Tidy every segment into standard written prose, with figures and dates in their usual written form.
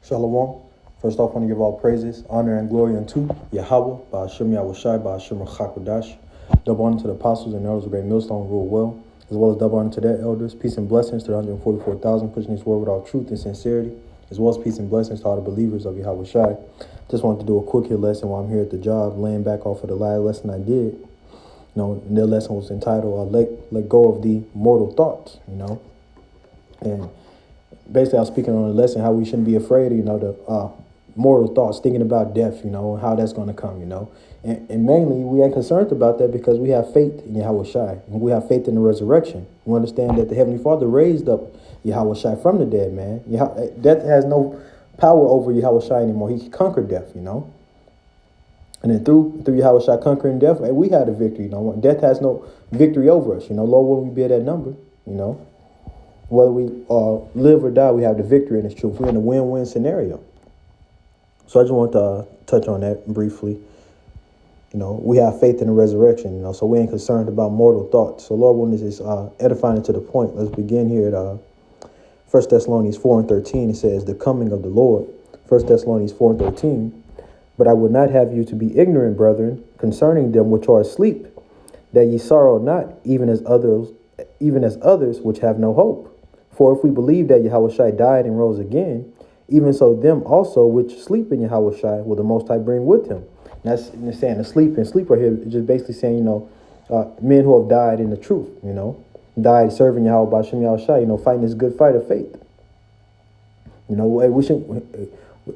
Shalom. First off, I want to give all praises, honor, and glory unto Yahweh, Ba'ashem Yahushai, Ba'ashem Chakodash. Double honor to the apostles and elders of Great Millstone rule well, as well as double honor to their elders. Peace and blessings to the 144,000 pushing this word with all truth and sincerity, as well as peace and blessings to all the believers of Yahushai. Just wanted to do a quick here lesson while I'm here at the job, laying back off of the last lesson I did. Their lesson was entitled Let Go of the Mortal Thoughts, And basically I was speaking on the lesson how we shouldn't be afraid of, the mortal thoughts, thinking about death, and how that's going to come, And mainly we ain't concerned about that because we have faith in Yahushai, and we have faith in the resurrection. We understand that the Heavenly Father raised up Yahushai from the dead, man. Death has no power over Yahushai anymore. He conquered death, And then through Yahushua conquering death, we had a victory. Death has no victory over us. Lord, will we bear that number? Whether we live or die, we have the victory in this truth. We're in a win-win scenario. So I just want to touch on that briefly. We have faith in the resurrection. So we ain't concerned about mortal thoughts. So Lord, when this is edifying to the point, let's begin here at 1 Thessalonians 4:13. It says, "The coming of the Lord." 1 Thessalonians 4:13. "But I would not have you to be ignorant, brethren, concerning them which are asleep, that ye sorrow not, even as others which have no hope. For if we believe that Yahushua died and rose again, even so them also which sleep in Yahushua will the Most High bring with him." That's saying asleep, and sleep right here is just basically saying, men who have died in the truth, died serving Yahweh Ba'ashem Yahushua, fighting this good fight of faith. We should.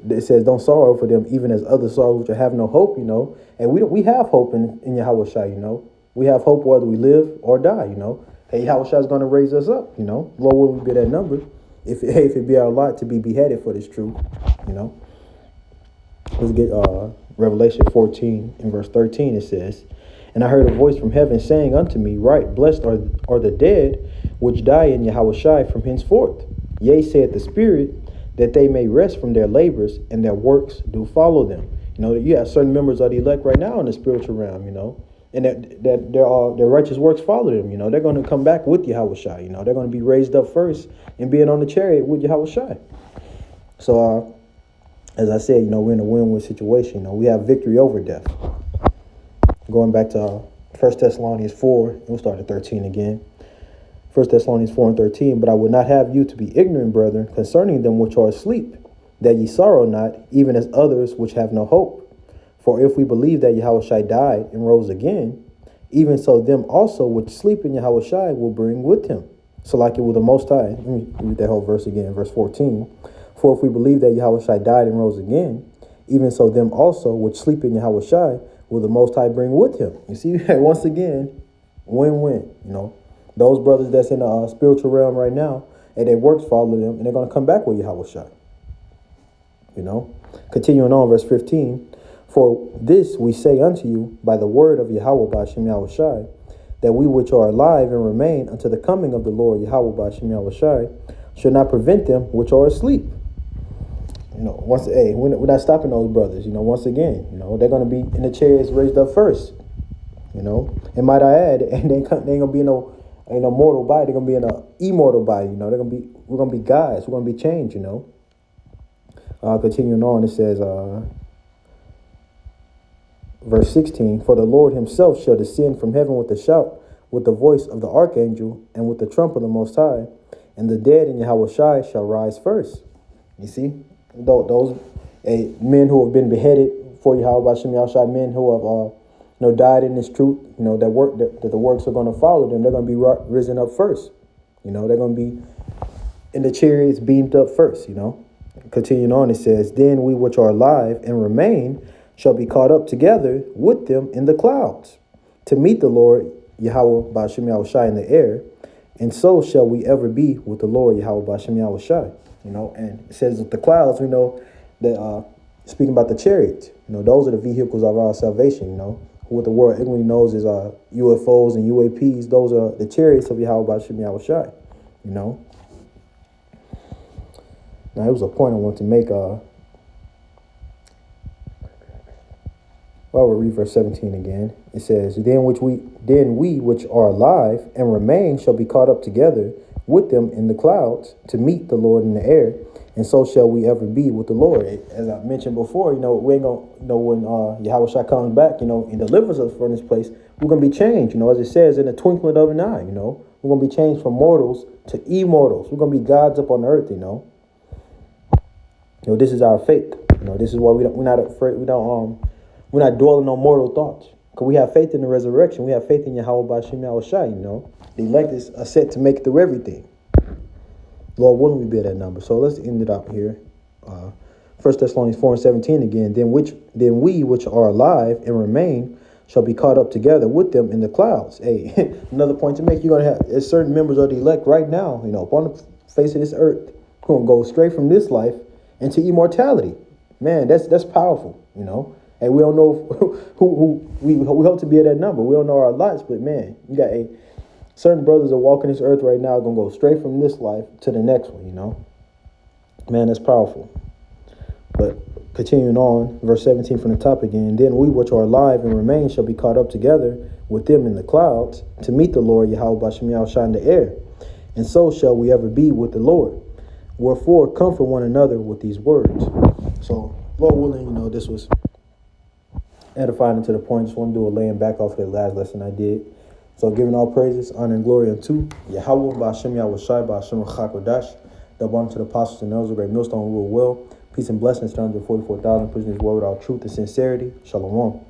It says, "Don't sorrow for them, even as others sorrow which have no hope." And we have hope in Yahushua. We have hope whether we live or die. Hey, Yahushua is going to raise us up. Lord, will we be that number? If it be our lot to be beheaded for this truth. Let's get Revelation 14 in verse 13. It says, "And I heard a voice from heaven saying unto me, Right, blessed are the dead which die in Yahushua from henceforth. Yea, saith the Spirit, that they may rest from their labors, and their works do follow them." You have certain members of the elect right now in the spiritual realm, and that their righteous works follow them. They're going to come back with Yahushua. They're going to be raised up first and being on the chariot with Yahushua. So, as I said, we're in a win-win situation. We have victory over death. Going back to 1 Thessalonians 4, we'll start at 13 again. 1 Thessalonians 4:13, "But I would not have you to be ignorant, brethren, concerning them which are asleep, that ye sorrow not, even as others which have no hope. For if we believe that Yahushua died and rose again, even so them also which sleep in Yahushua will bring with him." So like it with the Most High. Let me read that whole verse again, verse 14. "For if we believe that Yahushua died and rose again, even so them also which sleep in Yahushua will the Most High bring with him." You see, once again, win-win, Those brothers that's in the spiritual realm right now, and their works follow them, and they're going to come back with Yahushua. Continuing on, verse 15. "For this we say unto you by the word of Yahweh Ba'ashem Yahushua, that we which are alive and remain unto the coming of the Lord Yahweh Ba'ashem Yahushua should not prevent them which are asleep." We're not stopping those brothers. Once again, they're going to be in the chariots raised up first. And might I add, and they ain't gonna be in no mortal body. They're gonna be in an immortal body. We're gonna be guys. We're gonna be changed. Continuing on, it says, verse 16, "For the Lord himself shall descend from heaven with a shout, with the voice of the archangel, and with the trump of the Most High, and the dead in Yahushua shall rise first." You see, those men who have been beheaded for Yahweh Ba'ashem Yahushua, men who have died in this truth, that the works are going to follow them. They're going to be risen up first. They're going to be in the chariots beamed up first. Continuing on, it says, "Then we which are alive and remain shall be caught up together with them in the clouds, to meet the Lord Yahweh Ba'ashem Yahushua in the air, and so shall we ever be with the Lord Yahweh Ba'ashem Yahushua." And it says that the clouds, we know that speaking about the chariots, those are the vehicles of our salvation. What the world ignorantly knows is UFOs and UAPs. Those are the chariots of Yahweh Ba'ashem Yahushua. Now, it was a point I want to make. We'll read verse 17 again. It says, Then we which are alive and remain shall be caught up together with them in the clouds to meet the Lord in the air, and so shall we ever be with the Lord. As I mentioned before, we ain't gonna, when Yahweh Shai comes back, and delivers us from this place, we're gonna be changed. As it says, in the twinkling of an eye. We're gonna be changed from mortals to immortals. We're gonna be gods up on earth. This is our faith. This is why we're not afraid. We're not dwelling on mortal thoughts, because we have faith in the resurrection. We have faith in Yahweh B'Shem Yahweh Shai. The elect are set to make it through everything. Lord willing, we be at that number. So let's end it up here. 1 Thessalonians 4:17 again. Then we which are alive and remain shall be caught up together with them in the clouds. Hey, another point to make. You're gonna have certain members of the elect right now. Upon the face of this earth, who gonna go straight from this life into immortality. Man, that's powerful. And we don't know who we hope to be at that number. We don't know our lots, but man, you got certain brothers are walking this earth right now, gonna go straight from this life to the next one. Man, that's powerful. But continuing on, verse 17 from the top again. Then we which are alive and remain shall be caught up together with them in the clouds to meet the Lord Yahweh B'Shem Yahweh Shai in the air, and so shall we ever be with the Lord. Wherefore comfort one another with these words. So Lord willing, this was edifying to the point. Just want to do a laying back off of the last lesson I did. So giving all praises, honor, and glory unto Yahweh B'Shem Yahweh Shai B'Shem Chakodash. Double honor to the apostles and elders of great millstone rule well. Peace and blessings to 144,000 pushing his word with all truth and sincerity. Shalom.